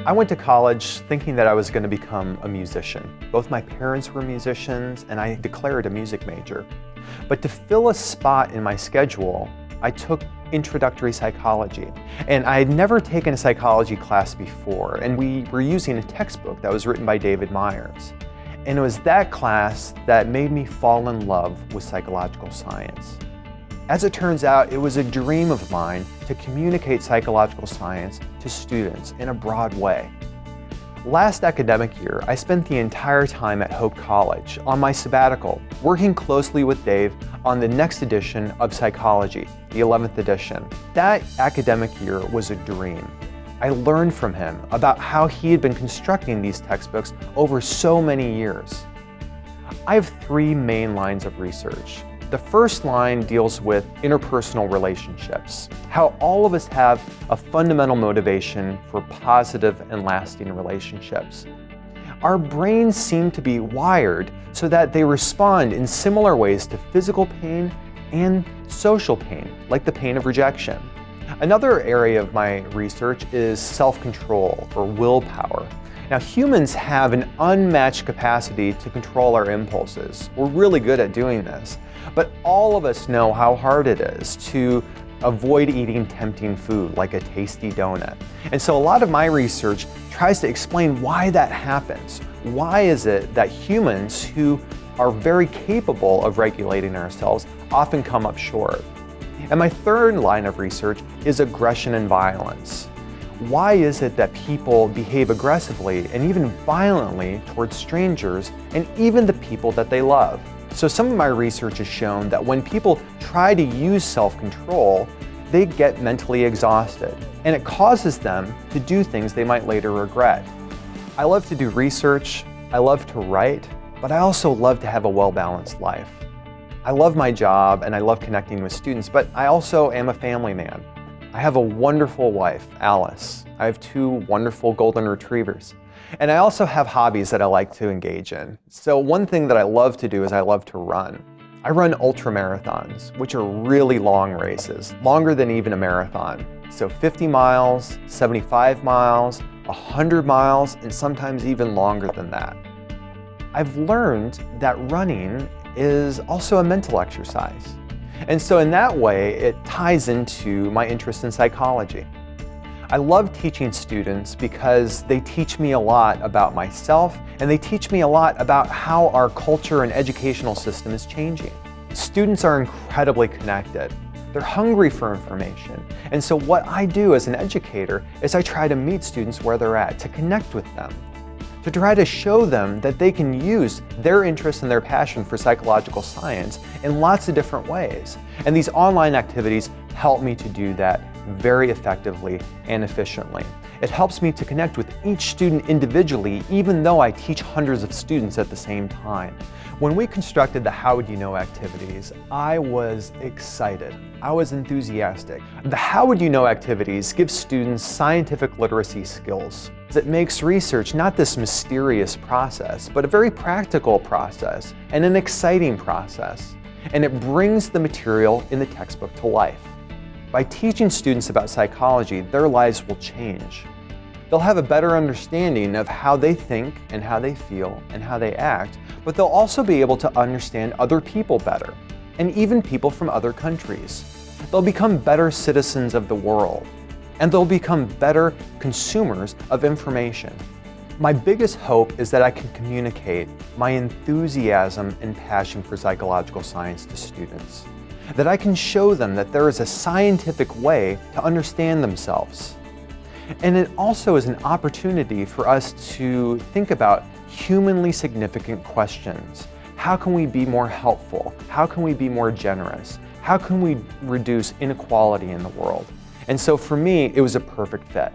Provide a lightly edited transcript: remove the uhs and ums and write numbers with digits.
I went to college thinking that I was going to become a musician. Both my parents were musicians, and I declared a music major. But to fill a spot in my schedule, I took introductory psychology. And I had never taken a psychology class before, and we were using a textbook that was written by David Myers. And it was that class that made me fall in love with psychological science. As it turns out, it was a dream of mine to communicate psychological science to students in a broad way. Last academic year, I spent the entire time at Hope College on my sabbatical, working closely with Dave on the next edition of Psychology, the 11th edition. That academic year was a dream. I learned from him about how he had been constructing these textbooks over so many years. I have three main lines of research. The first line deals with interpersonal relationships, how all of us have a fundamental motivation for positive and lasting relationships. Our brains seem to be wired so that they respond in similar ways to physical pain and social pain, like the pain of rejection. Another area of my research is self-control or willpower. Now, humans have an unmatched capacity to control our impulses. We're really good at doing this. But all of us know how hard it is to avoid eating tempting food like a tasty donut. And so a lot of my research tries to explain why that happens. Why is it that humans who are very capable of regulating ourselves often come up short? And my third line of research is aggression and violence. Why is it that people behave aggressively and even violently towards strangers and even the people that they love? So some of my research has shown that when people try to use self-control, they get mentally exhausted, and it causes them to do things they might later regret. I love to do research, I love to write, but I also love to have a well-balanced life. I love my job and I love connecting with students, but I also am a family man. I have a wonderful wife, Alice. I have two wonderful golden retrievers. And I also have hobbies that I like to engage in. So one thing that I love to do is I love to run. I run ultra marathons, which are really long races, longer than even a marathon. So 50 miles, 75 miles, 100 miles, and sometimes even longer than that. I've learned that running is also a mental exercise. And so in that way, it ties into my interest in psychology. I love teaching students because they teach me a lot about myself, and they teach me a lot about how our culture and educational system is changing. Students are incredibly connected. They're hungry for information. And so what I do as an educator is I try to meet students where they're at, to connect with them, to try to show them that they can use their interest and their passion for psychological science in lots of different ways. And these online activities help me to do that very effectively and efficiently. It helps me to connect with each student individually, even though I teach hundreds of students at the same time. When we constructed the How Would You Know activities, I was excited. I was enthusiastic. The How Would You Know activities give students scientific literacy skills. It makes research not this mysterious process, but a very practical process and an exciting process. And it brings the material in the textbook to life. By teaching students about psychology, their lives will change. They'll have a better understanding of how they think and how they feel and how they act, but they'll also be able to understand other people better, and even people from other countries. They'll become better citizens of the world, and they'll become better consumers of information. My biggest hope is that I can communicate my enthusiasm and passion for psychological science to students. That I can show them that there is a scientific way to understand themselves. And it also is an opportunity for us to think about humanly significant questions. How can we be more helpful? How can we be more generous? How can we reduce inequality in the world? And so for me, it was a perfect fit.